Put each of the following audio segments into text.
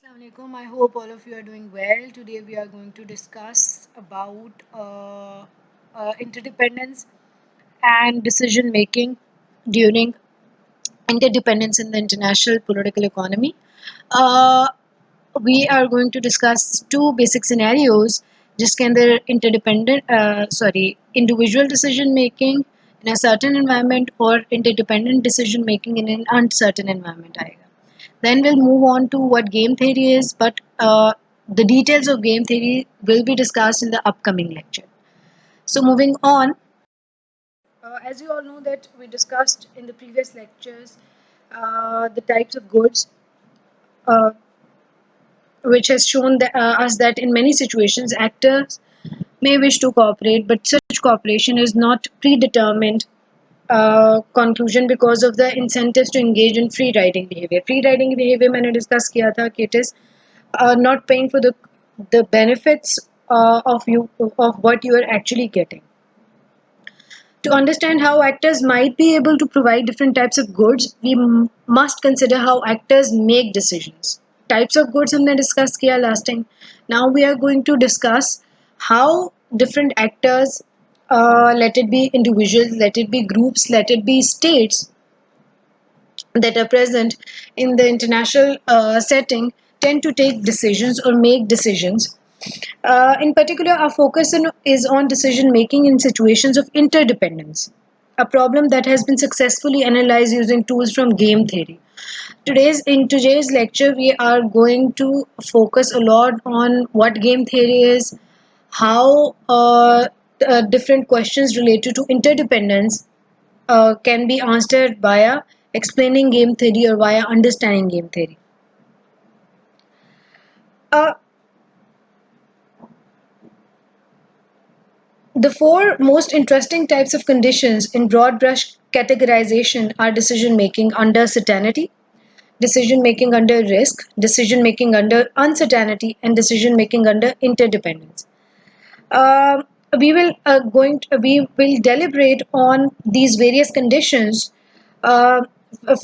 Assalamualaikum. I hope all of you are doing well. Today we are going to discuss about interdependence and decision making during interdependence in the international political economy. Uh, we are going to discuss two basic scenarios, जिसके अंदर individual decision making in a certain environment or interdependent decision making in an uncertain environment आएगा. Then we'll move on to what game theory is, but the details of game theory will be discussed in the upcoming lecture. So moving on, as you all know that we discussed in the previous lectures the types of goods, uh, which has shown us that in many situations actors may wish to cooperate, but such cooperation is not predetermined conclusion because of the incentives to engage in free riding behavior. Free riding behavior मैंने discuss किया था कि it is not paying for the benefits of what you are actually getting. To understand how actors might be able to provide different types of goods, we must consider how actors make decisions. Types of goods हमने discuss किया last time. Now we are going to discuss how different actors, let it be individuals, let it be groups, let it be states, that are present in the international setting tend to take decisions or make decisions. In particular, our focus is on decision making in situations of interdependence, a problem that has been successfully analyzed using tools from game theory. In today's lecture, we are going to focus a lot on what game theory is, how different questions related to interdependence can be answered via explaining game theory or via understanding game theory. Uh, the four most interesting types of conditions in broad brush categorization are decision making under certainty, decision making under risk, decision making under uncertainty, and decision making under interdependence. Um we will deliberate on these various conditions uh,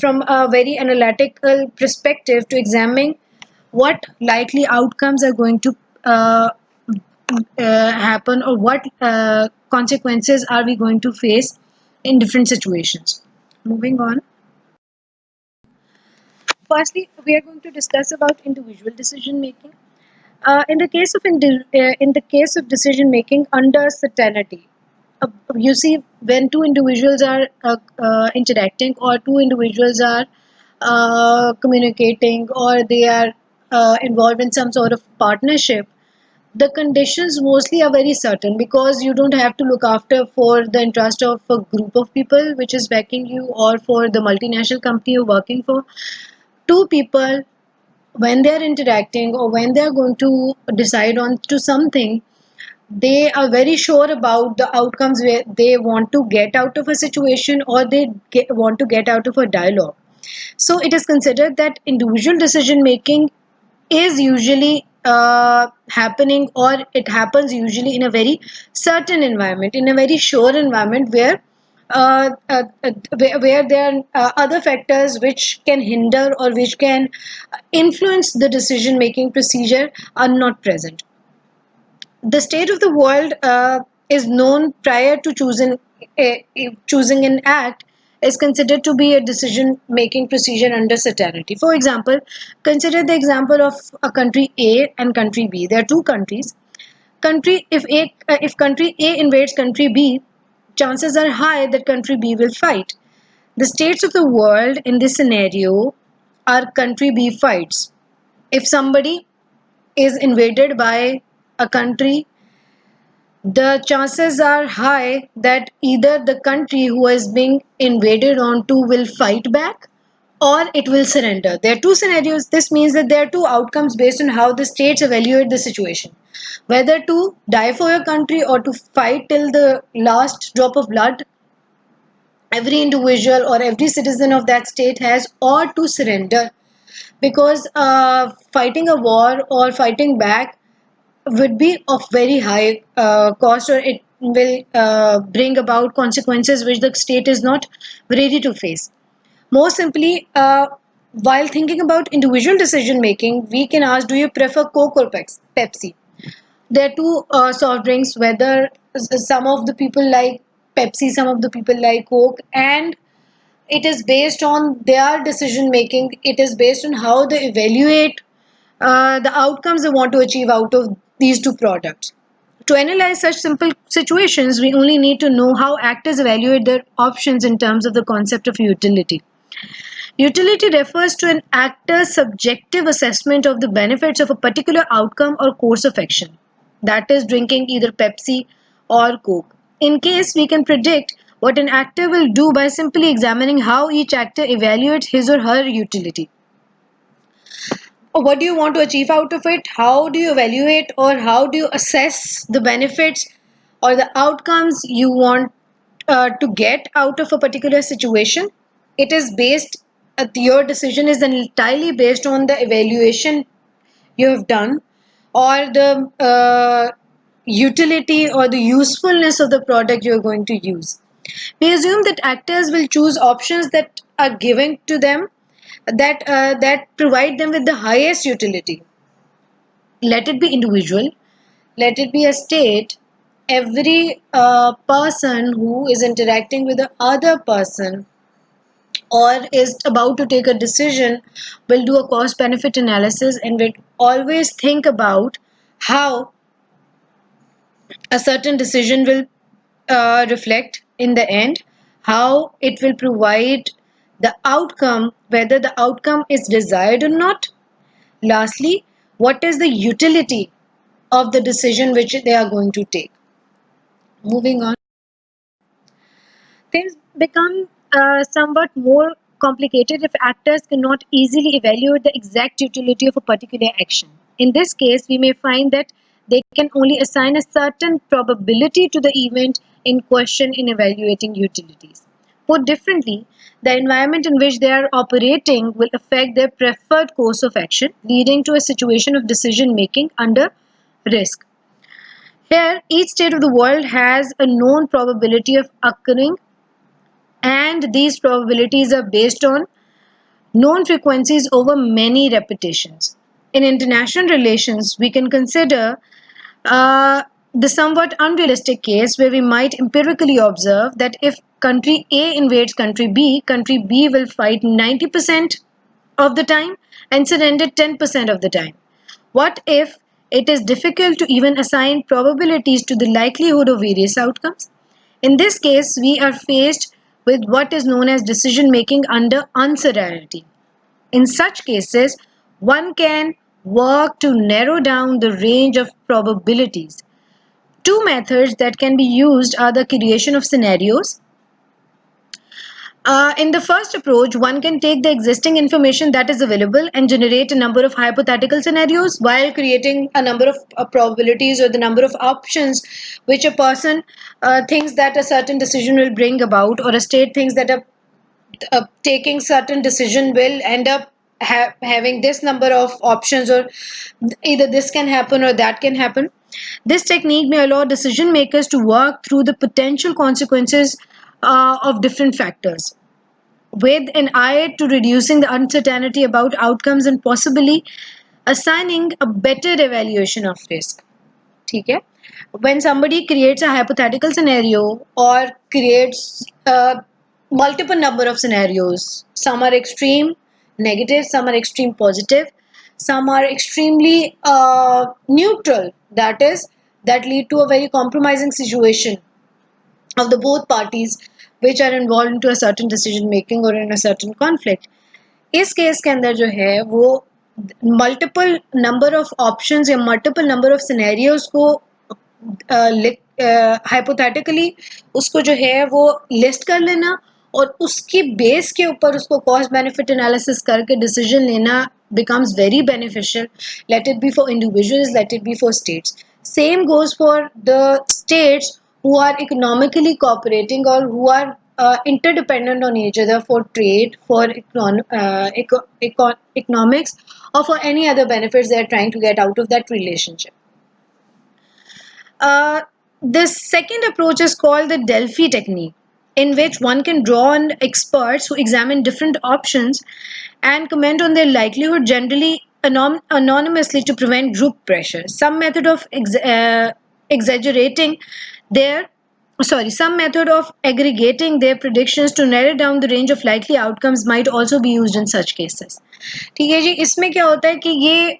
from a very analytical perspective to examine what likely outcomes are going to happen, or what consequences are we going to face in different situations. Moving on. Firstly, we are going to discuss about individual decision making. In the case of decision making under certainty, you see when two individuals are interacting, or two individuals are communicating, or they are involved in some sort of partnership, the conditions mostly are very certain because you don't have to look after for the interest of a group of people which is backing you, or for the multinational company you're working for. Two people, when they're interacting or when they're going to decide on to something, they are very sure about the outcomes where they want to get out of a situation, or want to get out of a dialogue. So it is considered that individual decision making is usually happening, or it happens usually in a very certain environment, in a very sure environment where there are other factors which can hinder or which can influence the decision making procedure are not present. The state of the world is known prior to choosing an act is considered to be a decision making procedure under certainty. For example, consider the example of a country A and country B. There are two countries. If country A invades country B, chances are high that country B will fight. The states of the world in this scenario are country B fights. If somebody is invaded by a country, the chances are high that either the country who is being invaded onto will fight back, or it will surrender. There are two scenarios. This means that there are two outcomes based on how the states evaluate the situation, whether to die for your country or to fight till the last drop of blood every individual or every citizen of that state has, or to surrender, because fighting a war or fighting back would be of very high cost, or it will bring about consequences which the state is not ready to face. More simply, while thinking about individual decision making, we can ask, do you prefer Coke or Pepsi? There are two soft drinks, whether some of the people like Pepsi, some of the people like Coke, and it is based on their decision making. It is based on how they evaluate the outcomes they want to achieve out of these two products. To analyze such simple situations, we only need to know how actors evaluate their options in terms of the concept of utility. Utility refers to an actor's subjective assessment of the benefits of a particular outcome or course of action. That is, drinking either Pepsi or Coke. In case, we can predict what an actor will do by simply examining how each actor evaluates his or her utility. What do you want to achieve out of it? How do you evaluate or how do you assess the benefits or the outcomes you want to get out of a particular situation? It is based, your decision is entirely based on the evaluation you have done, or the utility or the usefulness of the product you're going to use. We assume that actors will choose options that are given to them, that provide them with the highest utility. Let it be individual, let it be a state. Every person who is interacting with the other person or is about to take a decision will do a cost benefit analysis and will always think about how a certain decision will reflect in the end, how it will provide the outcome, whether the outcome is desired or not. Lastly, what is the utility of the decision which they are going to take. Moving on, things become somewhat more complicated if actors cannot easily evaluate the exact utility of a particular action. In this case, we may find that they can only assign a certain probability to the event in question in evaluating utilities. Put differently, the environment in which they are operating will affect their preferred course of action, leading to a situation of decision making under risk. Here, each state of the world has a known probability of occurring, and these probabilities are based on known frequencies over many repetitions. In international relations, we can consider uh, the somewhat unrealistic case where we might empirically observe that if country A invades country B will fight 90% of the time and surrender 10% of the time. What if it is difficult to even assign probabilities to the likelihood of various outcomes? In this case, we are faced with what is known as decision making under uncertainty. In such cases, one can work to narrow down the range of probabilities. Two methods that can be used are the creation of scenarios. In the first approach, one can take the existing information that is available and generate a number of hypothetical scenarios while creating a number of probabilities or the number of options which a person thinks that a certain decision will bring about, or a state thinks that taking certain decision will end up having this number of options, or either this can happen or that can happen. This technique may allow decision makers to work through the potential consequences of different factors with an eye to reducing the uncertainty about outcomes and possibly assigning a better evaluation of risk. ठीक है? When somebody creates a hypothetical scenario or creates a multiple number of scenarios, some are extreme negative, some are extreme positive, some are extremely neutral, that is, that lead to a very compromising situation of the both parties which are involved into a certain decision making or in a certain conflict. इस case के अंदर जो है वो multiple number of options या multiple number of scenarios को hypothetically उसको जो है वो लिस्ट कर लेना और उसकी बेस के ऊपर उसको कॉस्ट बेनिफिट एनालिसिस करके डिसीजन लेना becomes very beneficial. Let it be for individuals, let it be for states. Same goes for the states who are economically cooperating or who are interdependent on each other for trade, for economics, or for any other benefits they are trying to get out of that relationship. Uh, this second approach is called the Delphi technique. in which one can draw on experts who examine different options and comment on their likelihood, generally anonymously, to prevent group pressure. Exaggerating their some method of aggregating their predictions to narrow down the range of likely outcomes might also be used in such cases. ठीक है जी, इसमें क्या होता है कि ये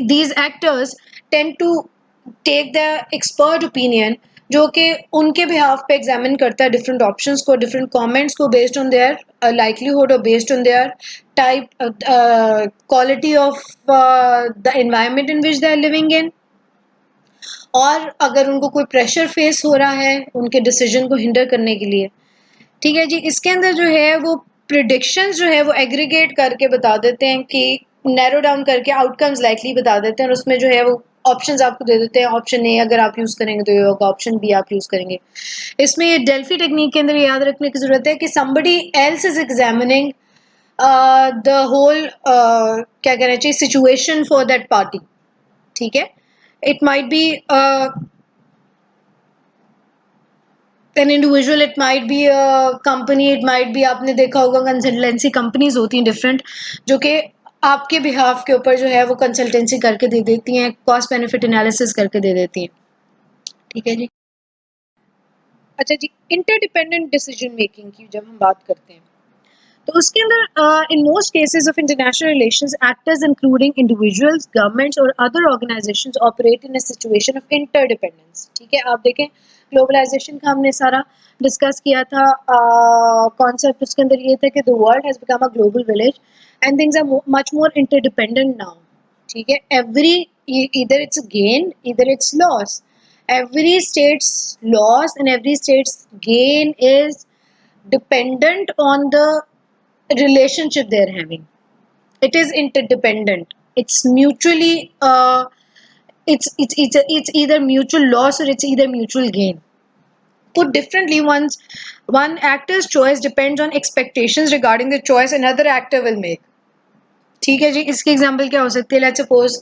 these actors tend to take the expert opinion जो कि उनके बिहाफ पे एग्जामिन करता है डिफरेंट ऑप्शंस को, डिफरेंट कमेंट्स को, बेस्ड ऑन देयर लाइकलीहुड और based on their type quality of the environment in which they are living in, और अगर उनको कोई प्रेशर फेस हो रहा है उनके डिसीजन को हिंडर करने के लिए। ठीक है जी, इसके अंदर जो है वो प्रिडिक्शंस जो है वो एग्रीगेट करके बता देते हैं कि नैरो डाउन करके आउटकम्स लाइकली बता देते हैं, और उसमें जो है वो ऑप्शंस आपको दे देते हैं। ऑप्शन ए अगर आप यूज़ करेंगे तो ये होगा, ऑप्शन बी आप यूज़ करेंगे। इसमें ये डेल्फी टेक्निक के अंदर याद रखने की ज़रूरत है कि somebody else is examining the whole क्या कहना चाहिए सिचुएशन फॉर दैट पार्टी। ठीक है, it might be an individual, it might be a company, it might be, आपने देखा होगा कंसल्टेंसी कंपनीज होती हैं डिफरेंट, जो कि आपके बिहाफ के ऊपर जो है वो कंसल्टेंसी करके दे देती हैं, कॉस्ट बेनिफिट एनालिसिस करके दे देती हैं। ठीक है जी। अच्छा जी, इंटरडिपेंडेंट डिसीजन मेकिंग की जब हम बात करते हैं तो उसके अंदर in most cases of international relations actors including individuals, governments और other organisations operate in a situation of interdependence. ठीक है, आप देखें ग्लोबलाइजेशन का हमने सारा डिस्कस किया था, कॉन्सेप्ट उसके अंदर ये था कि the world has become a global village and things are much more interdependent now. ठीक है, every either it's gain, either it's loss. Every state's loss and every state's gain is dependent on the relationship they're having. It is interdependent. It's mutually it's either mutual loss or it's either mutual gain. Put differently, one actor's choice depends on expectations regarding the choice another actor will make. ठीक है जी, इसकी example क्या हो सकती है? Let's suppose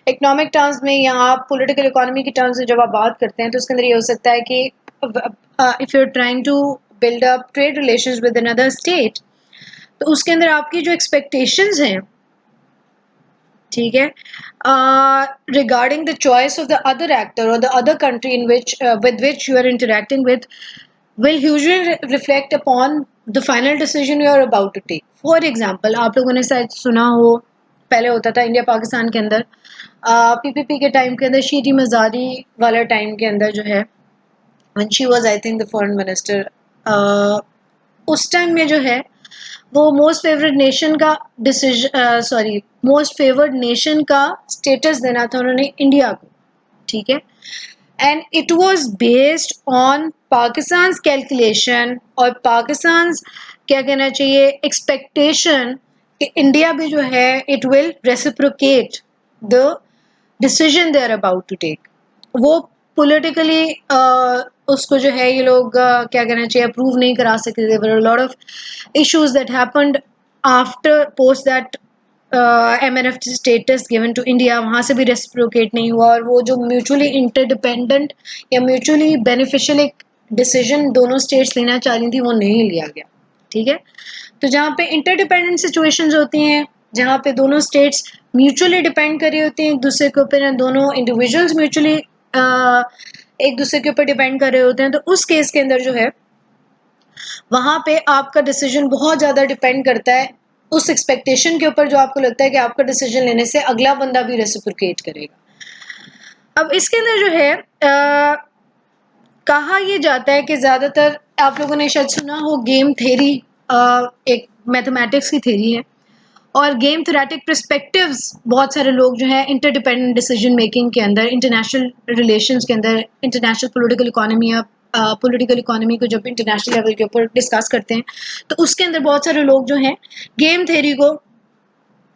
economic terms में या आप पॉलिटिकल इकोनॉमी की टर्म्स में जब आप बात करते हैं तो उसके अंदर ये हो सकता है कि if you are trying to build up trade relations with another state, तो उसके अंदर आपकी जो एक्सपेक्टेशंस हैं, ठीक है, regarding the choice of the other actor और the other country in which with which you are interacting with will usually reflect upon the final decision you are about to take. For example, आप लोगों ने शायद सुना हो, पहले होता था इंडिया पाकिस्तान के अंदर पीपीपी के टाइम के अंदर, शीरी मज़ारी वाला टाइम के अंदर जो है, when she was I think the foreign minister, उस टाइम में जो है वो मोस्ट फेवरेट नेशन का डिसीजन मोस्ट फेवर्ड नेशन का स्टेटस देना था उन्होंने इंडिया को। ठीक है, and it was based on Pakistan's calculation और पाकिस्तान क्या कहना चाहिए एक्सपेक्टेशन कि इंडिया भी जो है it will reciprocate the decision they are about to take. वो politically उसको जो है ये लोग क्या कहना चाहिए अप्रूव नहीं करा सकते। there were a lot of issues that happened after post that MNF status given to India, वहाँ से भी रेसिप्रोकेट नहीं हुआ, और वो जो म्यूचुअली इंटरडिपेंडेंट या म्यूचुअली बेनिफिशियल एक डिसीजन दोनों स्टेट्स लेना चाह रही थी वो नहीं लिया गया। ठीक है, तो जहाँ पे इंटरडिपेंडेंट सिचुएशंस होती हैं, जहाँ पे दोनों स्टेट्स म्यूचुअली डिपेंड कर रही होती हैं एक दूसरे के ऊपर, दोनों इंडिविजुअल्स म्यूचुअली एक दूसरे के ऊपर डिपेंड कर रहे होते हैं, तो उस केस के अंदर जो है वहाँ पे आपका डिसीजन बहुत ज़्यादा डिपेंड करता है उस एक्सपेक्टेशन के ऊपर जो आपको लगता है कि आपका डिसीजन लेने से अगला बंदा भी रेसिप्रोकेट करेगा। अब इसके अंदर जो है कहा यह जाता है कि ज़्यादातर आप लोगों ने शायद सुना हो गेम थेरी, एक मैथमेटिक्स की थेरी है, और गेम थेरेटिक पर्सपेक्टिव्स बहुत सारे लोग जो है इंटरडिपेंडेंट डिसीजन मेकिंग के अंदर, इंटरनेशनल रिलेशंस के अंदर, इंटरनेशनल पॉलिटिकल इकोनॉमी या पॉलिटिकल इकोनॉमी को जब इंटरनेशनल लेवल के ऊपर डिस्कस करते हैं तो उसके अंदर बहुत सारे लोग जो हैं गेम थेरी को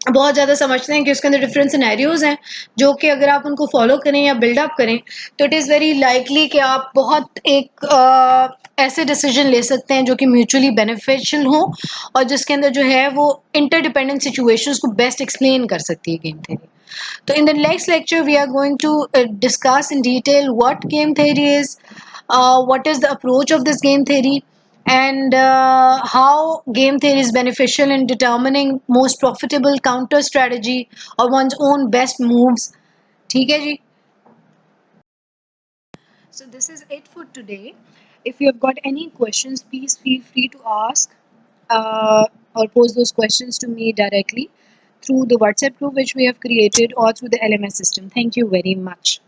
बहुत ज़्यादा समझते हैं कि उसके अंदर डिफरेंट सिनेरियोज हैं जो कि अगर आप उनको फॉलो करें या बिल्डअप करें तो इट इज़ वेरी लाइकली कि आप बहुत एक ऐसे डिसीजन ले सकते हैं जो कि म्यूचुअली बेनिफिशियल हो और जिसके अंदर जो है वो इंटरडिपेंडेंट सिचुएशंस को बेस्ट एक्सप्लेन कर सकती है गेम थेरी। तो in the next lecture we are going to discuss in detail what game theory is, what is the approach of this game theory, and how game theory is beneficial in determining most profitable counter strategy or one's own best moves. ठीक है जी. So this is it for today. If you have got any questions, please feel free to ask or pose those questions to me directly through the WhatsApp group which we have created or through the LMS system. Thank you very much.